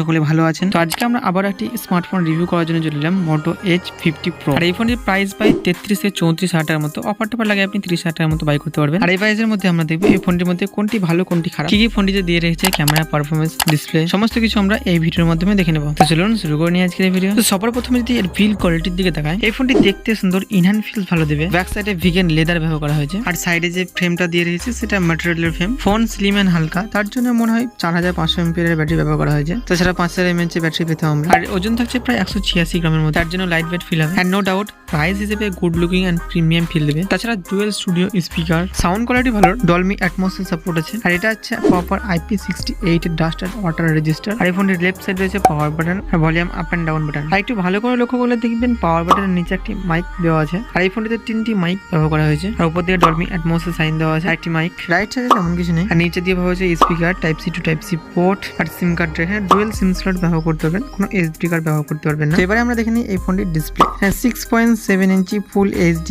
সকলে ভালো আছেন। তো আজকে আমরা আবার একটি স্মার্টফোন রিভিউ করার জন্য চলে এলাম মোটো এজ 50 প্রো। আর এই ফোনের প্রাইস প্রায় 33 থেকে 34 হাজার টাকার মতো, অফার টফার লাগে আপনি 30 হাজার টাকার মতো বাই করতে পারবেন। আর এই প্রাইসের মধ্যে আমরা দেখবো এই ফোনটির মধ্যে কোনটি ভালো কোনটি খারাপ, কি কি ফোনটিতে দিয়ে রেখেছে, ক্যামেরা, পারফরমেন্স, ডিসপ্লে, সমস্ত কিছু আমরা এই ভিডিওর মাধ্যমে দেখে নেব। তো চলুন শুরু করে নিই আজকের এই ভিডিও। তো সবার প্রথমে যদি এর বিল্ড কোয়ালিটির দিকে তাকাই, এই ফোনটি দেখতে সুন্দর, ইনহ্যান্ড ফিল ভালো দেবে। ব্যাক সাইডে ভিগান লেদার ব্যবহার করা হয়েছে, আর সাইডে যে ফ্রেমটা দিয়ে রেখেছে সেটা ম্যাটেরিয়ালের ফ্রেম। ফোন স্লিম এন্ড হালকা, তার জন্য মনে হয় 4500 এমপিএর ব্যাটারি ব্যবহার করা হয়েছে। তাছাড়া 5000 এমএএইচ ব্যাটারি পেতে আমরা, আর ওজন থাকছে প্রায় 186 গ্রামের মধ্যে, তার জন্য লাইট ওয়েট ফিল হবে। এন্ড নো ডাউট প্রাইস হিসেবে good looking and premium feel দেবে। তাছাড়া dual studio speaker, sound quality ভালো, ডলমি অ্যাটমস সাপোর্ট আছে। আর এটা হচ্ছে proper IP68 dust and water register. আর এই ফোনের লেফট সাইড রয়েছে পাওয়ার বাটন আর volume up and down button. আর একটু ভালো করে লক্ষ্য করলে দেখবেন পাওয়ার বাটনের নিচে একটি মাইক দেওয়া আছে। আর এই ফোনটিতে 3টি মাইক ব্যবহার করা হয়েছে, আর উপর দিয়ে ডলমি অ্যাটমস এর সাইন দেওয়া আছে। একটি মাইক রাইট সাইডে তেমন কিছু নেই, আর নিচে দিয়ে ব্যবহার হয়েছে speaker, type C to type C port, আর সিম কার্ড রেখে ডুয়েল সিম স্লট ব্যবহার করতে পারবেন, কোনো SD কার্ড ব্যবহার করতে পারবেন না। এবারে আমরা দেখে নিই এই ফোনটির ডিসপ্লে। 6.7 ইঞ্চি ফুল HD++,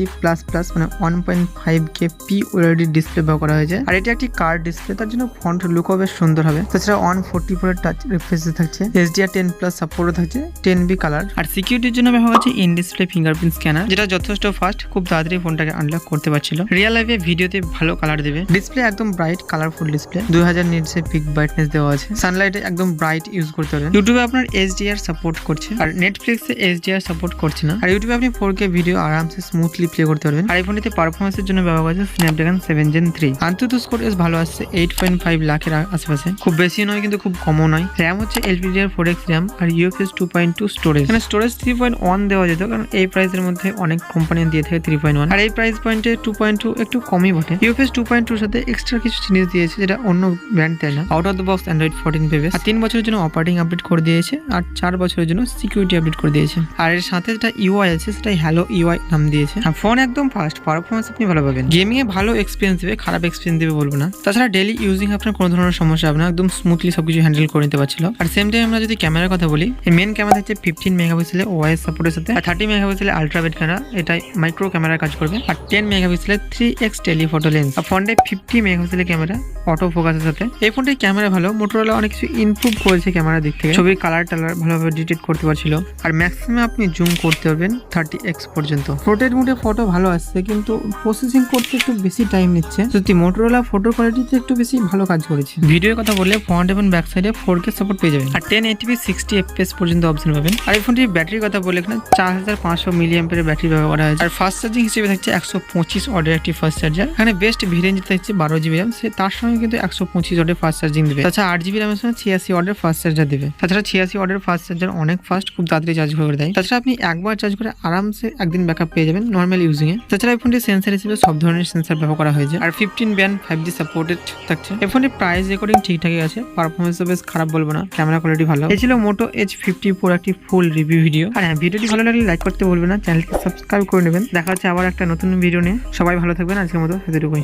মানে 1.5K POLED ডিসপ্লে ব্যবহার করা হয়েছে। আর এটি একটি কার্ড ডিসপ্লে, তার জন্য ফন্ট লুকও বেশ সুন্দর হবে। তাছাড়া 144 টাচ রিফ্রেশ থাকছে, HDR10+ সাপোর্টও থাকছে, 10B কালার। আর সিকিউরিটির জন্য ব্যবহার হচ্ছে ইন ডিসপ্লে ফিঙ্গারপ্রিন্ট স্ক্যানার, যেটা যথেষ্ট ফাস্ট, খুব তাড়াতাড়ি ফোনটাকে আনলক করতে পারছিল। রিয়েল লাইফে ভিডিওতে ভালো কালার দেবে। ডিসপ্লে একদম ব্রাইট কালারফুল ডিসপ্লে, 2000 নিটস এর পিক ব্রাইটনেস দেওয়া আছে। সানলাইটে একদম ব্রাইট ইউজ করতে পারবেন। ইউটিউবে আপনার HDR সাপোর্ট করছে, আর নেটফ্লিক্সে HDR সাপোর্ট করছে না। আর ইউটিউবে আপনি 4K ভিডিও আরামসে স্মুথলি প্লে করতে পারবেন। আর এই ফোনটিতে পারফরমেন্সের জন্য ব্যবহার করা হয়েছে স্ন্যাপড্রাগন 7 Gen 3। আন্তত স্কোর এস ভালো আসছে, 8.5 লাখের আশেপাশে, খুব বেশি নয় কিন্তু খুব কমও নয়। র্যাম হচ্ছে LPDDR4X র্যাম, আর UFS 2.2 স্টোরেজ। এখানে স্টোরেজ 3.1 দেওয়া যেত, কারণ এই প্রাইসের মধ্যে অনেক কোম্পানি দিয়ে থাকে 3.1, আর এই প্রাইস পয়েন্টে 2.2 একটু কমই বটে। UFS 2.2 সাথে এক্সট্রা কিছু জিনিস দিয়েছে যেটা অন্য ব্র্যান্ড দেয় না। Out of the box Android 14 পেবে, আর 3 বছরের জন্য অপারেটিং আপডেট করে দিয়েছে, আর 4 বছরের জন্য সিকিউরিটি আপডেট করে দিয়েছে। আর এর সাথে যেটা UI আছে সেটা হ্যালো UI নাম দিয়েছে। আর ফোন একদম ফাস্ট, পারফরমেন্স আপনি ভালো পাবেন। গেমিং এ ভালো এক্সপিরিয়েন্স দেবে, খারাপ এক্সপিরিয়েন্স দেবে বলবো না। তাছাড়া ডেইলি ইউজিং আপনার কোনো ধরনের সমস্যা হবে না, একদম স্মুথলি সবকিছু হ্যান্ডেল করে নিতে পারছিল। আর সেম টাইম আমরা যদি ক্যামেরার কথা বলি, মেন ক্যামেরা হচ্ছে 15 মেগাপিক্সেলের OIS সাপোর্টের সাথে, আর 30 মেগাপিক্সেলের আলট্রা ওয়াইড ক্যামেরা, এটাই মাইক্রো ক্যামেরার কাজ করবে, আর 10 মেগাপিক্সেলের 3x টেলিফটো লেন্স। আর ফোনটায় 50 মেগাপিক্সেলের ক্যামেরা অটো ফোকাসের সাথে। এই ফোনটির ক্যামেরা ভালো, মোটরোলা অনেক কিছু ইমপ্রুভ করেছে ক্যামেরার দিক থেকে, ছবির কালার টালার ভালোভাবে ডিটেক্ট করতে পারছিল। আর ম্যাক্সিমাম আপনি জুম করতে পারবেন 30x পর্যন্ত। পোর্ট্রেট মোডে ফটো ভালো আসছে, কিন্তু প্রসেসিং করতে একটু বেশি টাইম নিচ্ছে। সত্যি মোটরোলা ফটো কোয়ালিটিতে একটু বেশি ভালো কাজ করেছে। ভিডিওর কথা বললে ফ্রন্ট এবং ব্যাক সাইডে 4K সাপোর্ট পেয়ে যাবেন, আর 1080p 60 FPS পর্যন্ত অপশন পাবেন। আর এই ফোনটির ব্যাটারির কথা বললে এখানে 4500 মিলিঅ্যাম্পিয়ারের ব্যাটারি ব্যবহার করা হয়েছে। আর ফাস্ট চার্জিং হিসেবে থাকছে 125 ওয়াটের একটি ফাস্ট চার্জার। এখানে বেস্ট ভেরিয়েন্ট থাকছে 12GB র্যাম, সে তার সঙ্গে কিন্তু 125 ওয়াটের ফাস্ট চার্জিং দেবে। তাছাড়া 8GB র্যামের সঙ্গে 86 ওয়াটের ফাস্ট চার্জার দেবে। তাছাড়া 86 ওয়াটের ফাস্ট চার্জার অনেক ফাস্ট, খুব তাড়াতাড়ি চার্জ করে দেয়। তাছাড়া আপনি একবার চার্জ করে আরামসে একদিন ব্যাকআপ পেয়ে যাবেন নর্মাল ইউজিং এ। তাছাড়া এই ফোনটির সেন্সর হিসেবে সব ধরনের সেন্সর ব্যবহার করা হয়েছে, আর 15 ব্যান্ড 5G সাপোর্টেড থাকছে। এই ফোনটির প্রাইস রেকর্ডিং ঠিকঠাকই আছে, পারফরমেন্স বেশ খারাপ বলবো না, ক্যামেরা কোয়ালিটি ভালো। এই ছিল মোটো এজ 50 প্রো একটি ফুল রিভিউ ভিডিও। আর হ্যাঁ, ভিডিওটি ভালো লাগলে লাইক করতে ভুলবেন না, চ্যানেলকে সাবস্ক্রাইব করে নেবেন। দেখা হচ্ছে আবার একটা নতুন ভিডিও নিয়ে। সবাই ভালো থাকবেন, আজকের মতো এতটুকুই।